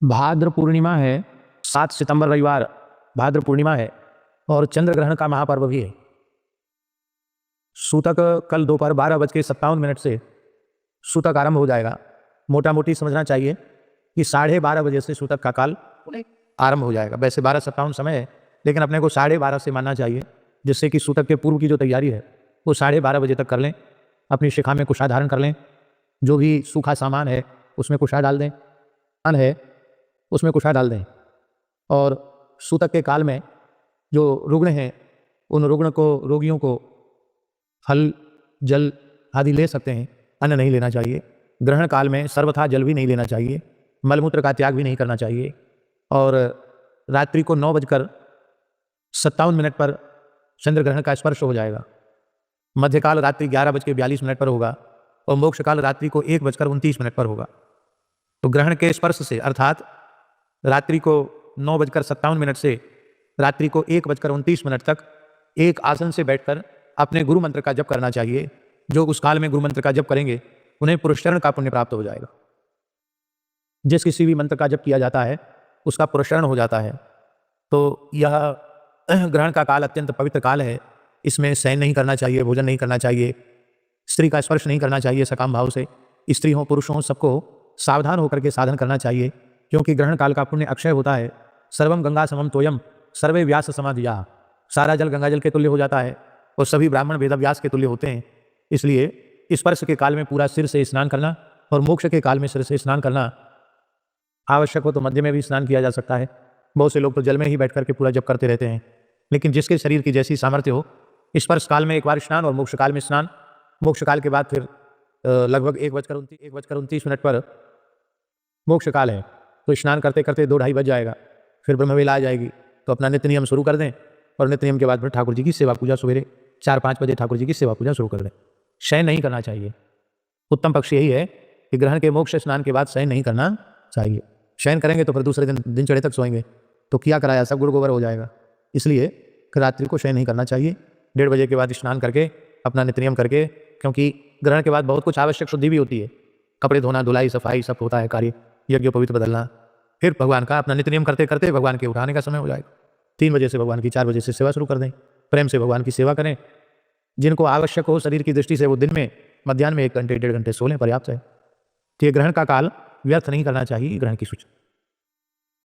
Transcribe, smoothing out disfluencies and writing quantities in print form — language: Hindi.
भाद्र पूर्णिमा है, 7 सितंबर रविवार भाद्र पूर्णिमा है और चंद्र ग्रहण का महापर्व भी है। सूतक कल दोपहर 12:57 से सूतक आरंभ हो जाएगा। मोटा मोटी समझना चाहिए कि 12:30 बजे से सूतक का काल आरंभ हो जाएगा। वैसे 12:57 समय है, लेकिन अपने को 12:30 से मानना चाहिए, जिससे कि सूतक के पूर्व की जो तैयारी है वो 12:30 बजे तक कर लें। अपनी शिखा में कुशा धारण कर लें, जो भी सूखा सामान है उसमें कुशा डाल दें, अन्न है उसमें कुशा डाल दें। और सूतक के काल में जो रुग्ण हैं उन रुग्ण को रोगियों को फल जल आदि ले सकते हैं, अन्न नहीं लेना चाहिए। ग्रहण काल में सर्वथा जल भी नहीं लेना चाहिए, मलमूत्र का त्याग भी नहीं करना चाहिए। और रात्रि को 9:57 पर चंद्र ग्रहण का स्पर्श हो जाएगा। मध्यकाल रात्रि 11:42 पर होगा और मोक्षकाल रात्रि को 1:29 पर होगा। तो ग्रहण के स्पर्श से अर्थात रात्रि को 9:57 से रात्रि को 1:29 तक एक आसन से बैठकर अपने गुरु मंत्र का जप करना चाहिए। जो उस काल में गुरु मंत्र का जप करेंगे उन्हें पुरस्करण का पुण्य प्राप्त हो जाएगा। जिस किसी भी मंत्र का जप किया जाता है उसका पुरस्करण हो जाता है। तो यह ग्रहण का काल अत्यंत पवित्र काल है। इसमें शयन नहीं करना चाहिए, भोजन नहीं करना चाहिए, स्त्री का स्पर्श नहीं करना चाहिए सकाम भाव से। स्त्री हो पुरुष हो सबको सावधान होकर के साधन करना चाहिए, क्योंकि ग्रहण काल का पुण्य अक्षय होता है। सर्वम गंगा समम तोयम सर्वे व्यास समाधिया, सारा जल गंगा जल के तुल्य हो जाता है और सभी ब्राह्मण वेद व्यास के तुल्य होते हैं। इसलिए स्पर्श के काल में पूरा सिर से स्नान करना और मोक्ष के काल में सिर से स्नान करना, आवश्यक हो तो मध्य में भी स्नान किया जा सकता है। बहुत से लोग तो जल में ही बैठ करके पूरा जप करते रहते हैं, लेकिन जिसके शरीर की जैसी सामर्थ्य हो, स्पर्श काल में एक बार स्नान और मोक्ष काल में स्नान। मोक्ष काल के बाद फिर लगभग 1:29 पर मोक्ष काल है, तो स्नान करते करते 2-2:30 बज जाएगा। फिर ब्रह्मवेला आ जाएगी, तो अपना नित्य नियम शुरू कर दें और नित्य नियम के बाद फिर ठाकुर जी की सेवा पूजा सवेरे 4-5 बजे ठाकुर जी की सेवा पूजा शुरू कर दें। शयन नहीं करना चाहिए। उत्तम पक्ष यही है कि ग्रहण के मोक्ष स्नान के बाद शयन नहीं करना चाहिए। शयन करेंगे तो फिर दूसरे दिन चढ़े तक सोएंगे तो किया कराया सब गुड़ गोबर हो जाएगा। इसलिए रात्रि को शयन नहीं करना चाहिए। 1:30 बजे के बाद स्नान करके अपना नित्य नियम करके, क्योंकि ग्रहण के बाद बहुत कुछ आवश्यक शुद्धि भी होती है। कपड़े धोना, धुलाई, सफाई सब होता है कार्य, यज्ञ पवित्र बदलना। फिर भगवान का अपना नित्य नियम करते करते भगवान के उठाने का समय हो जाएगा। 3 बजे से भगवान की 4 बजे से सेवा शुरू कर दें। प्रेम से भगवान की सेवा करें। जिनको आवश्यक हो शरीर की दृष्टि से वो दिन में मध्याह्न में 1 घंटे 1.5 घंटे सो लें, पर्याप्त है। तो ये ग्रहण का काल व्यर्थ नहीं करना चाहिए। ग्रहण की सूचना।